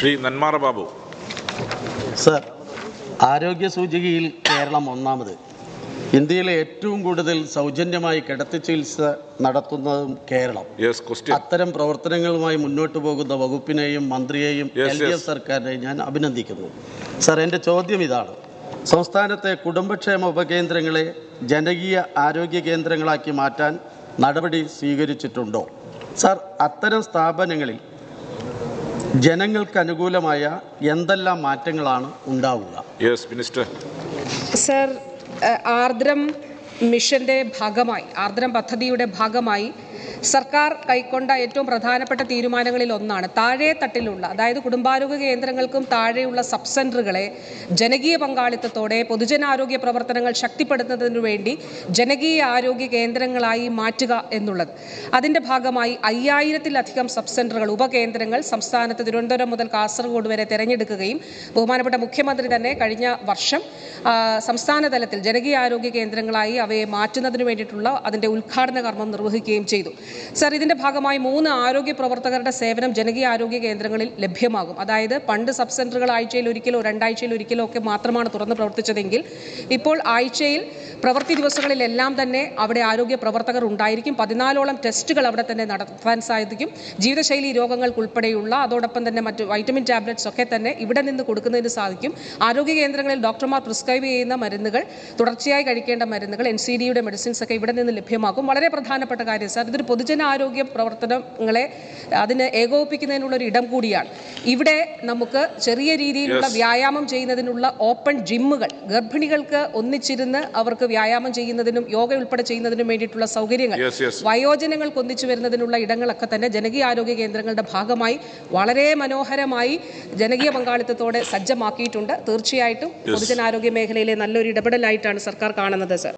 Shri Nenmara Babu. Sir, ആരോഗ്യ സൂചികയിൽ കേരളം ഒന്നാമത്. ഇന്ത്യയിലെ ഏറ്റവും കൂടുതൽ സൗജന്യമായി കിടത്തി ചികിത്സ നടത്തുന്നതും കേരളം. അത്തരം പ്രവർത്തനങ്ങളുമായി മുന്നോട്ട് പോകുന്ന വകുപ്പിനെയും മന്ത്രിയെയും LDF സർക്കാരിനെയും ഞാൻ അഭിനന്ദിക്കുന്നു. സർ, എൻ്റെ ചോദ്യം ഇതാണ്: സംസ്ഥാനത്തെ കുടുംബക്ഷേമ ഉപകേന്ദ്രങ്ങളെ ജനകീയ ആരോഗ്യ കേന്ദ്രങ്ങളാക്കി മാറ്റാൻ നടപടി സ്വീകരിച്ചിട്ടുണ്ടോ? സർ, അത്തരം സ്ഥാപനങ്ങളിൽ ജനങ്ങൾക്ക് അനുകൂലമായ എന്തെല്ലാം മാറ്റങ്ങളാണ് ഉണ്ടാവുക? മിനിസ്റ്റർ. സർ, ആർദ്രം മിഷന്റെ ഭാഗമായി, ആർദ്രം പദ്ധതിയുടെ ഭാഗമായി സർക്കാർ കൈക്കൊണ്ട ഏറ്റവും പ്രധാനപ്പെട്ട തീരുമാനങ്ങളിൽ ഒന്നാണ് താഴെ തട്ടിലുള്ള, അതായത് കുടുംബാരോഗ്യ കേന്ദ്രങ്ങൾക്കും താഴെയുള്ള സബ് സെന്ററുകളെ ജനകീയ പങ്കാളിത്തത്തോടെ പൊതുജനാരോഗ്യ പ്രവർത്തനങ്ങൾ ശക്തിപ്പെടുത്തുന്നതിനു വേണ്ടി ജനകീയ ആരോഗ്യ കേന്ദ്രങ്ങളായി മാറ്റുക എന്നുള്ളത്. അതിൻ്റെ ഭാഗമായി 5000-ലധികം സബ് സെന്ററുകൾ, ഉപകേന്ദ്രങ്ങൾ സംസ്ഥാനത്ത് തിരുവനന്തപുരം മുതൽ കാസർഗോഡ് വരെ തിരഞ്ഞെടുക്കുകയും ബഹുമാനപ്പെട്ട മുഖ്യമന്ത്രി തന്നെ കഴിഞ്ഞ വർഷം സംസ്ഥാന തലത്തിൽ ജനകീയ ആരോഗ്യ കേന്ദ്രങ്ങളായി അവയെ മാറ്റുന്നതിന് വേണ്ടിയിട്ടുള്ള അതിൻ്റെ ഉദ്ഘാടന കർമ്മം നിർവഹിക്കുകയും ചെയ്തു. സർ, ഇതിൻ്റെ ഭാഗമായി 3 ആരോഗ്യ പ്രവർത്തകരുടെ സേവനം ജനകീയ ആരോഗ്യ കേന്ദ്രങ്ങളിൽ ലഭ്യമാകും. അതായത് പണ്ട് സബ് സെന്ററുകൾ ആഴ്ചയിൽ ഒരിക്കലോ 2 ആഴ്ചയിൽ ഒരിക്കലോ ഒക്കെ മാത്രമാണ് തുറന്ന് പ്രവർത്തിച്ചതെങ്കിൽ ഇപ്പോൾ ആഴ്ചയിൽ പ്രവൃത്തി ദിവസങ്ങളിലെല്ലാം തന്നെ അവിടെ ആരോഗ്യ പ്രവർത്തകർ ഉണ്ടായിരിക്കും. 14ഓളം ടെസ്റ്റുകൾ അവിടെ തന്നെ നടത്താൻ സാധിക്കും. ജീവിതശൈലി രോഗങ്ങൾക്കുൾപ്പെടെയുള്ള, അതോടൊപ്പം തന്നെ മറ്റ് വൈറ്റമിൻ ടാബ്ലറ്റ്സ് ഒക്കെ തന്നെ ഇവിടെ നിന്ന് കൊടുക്കുന്നതിന് സാധിക്കും. ആരോഗ്യ കേന്ദ്രങ്ങളിൽ ഡോക്ടർമാർ പ്രിസ്ക്രൈബ് ചെയ്യുന്ന മരുന്നുകൾ, തുടർച്ചയായി കഴിക്കേണ്ട മരുന്നുകൾ, NCDയുടെ മെഡിസിൻസ് ഒക്കെ ഇവിടെ നിന്ന് ലഭ്യമാകും. വളരെ പ്രധാനപ്പെട്ട കാര്യം സാർ, ഇതൊരു പൊതുജനാരോഗ്യ പ്രവർത്തനങ്ങളെ അതിന് ഏകോപിപ്പിക്കുന്നതിനുള്ളൊരു ഇടം കൂടിയാണ്. ഇവിടെ നമുക്ക് ചെറിയ രീതിയിലുള്ള വ്യായാമം ചെയ്യുന്നതിനുള്ള ഓപ്പൺ ജിമ്മുകൾ, ഗർഭിണികൾക്ക് ഒന്നിച്ചിരുന്ന് അവർക്ക് വ്യായാമം ചെയ്യുന്നതിനും യോഗ ഉൾപ്പെടെ ചെയ്യുന്നതിനും വേണ്ടിയിട്ടുള്ള സൗകര്യങ്ങൾ, വയോജനങ്ങൾക്ക് ഒന്നിച്ചു വരുന്നതിനുള്ള ഇടങ്ങളൊക്കെ തന്നെ ജനകീയ ആരോഗ്യ കേന്ദ്രങ്ങളുടെ ഭാഗമായി വളരെ മനോഹരമായി ജനകീയ പങ്കാളിത്തത്തോടെ സജ്ജമാക്കിയിട്ടുണ്ട്. തീർച്ചയായിട്ടും പൊതുജനാരോഗ്യ മേഖലയിലെ നല്ലൊരു ഇടപെടലായിട്ടാണ് സർക്കാർ കാണുന്നത്. സർ.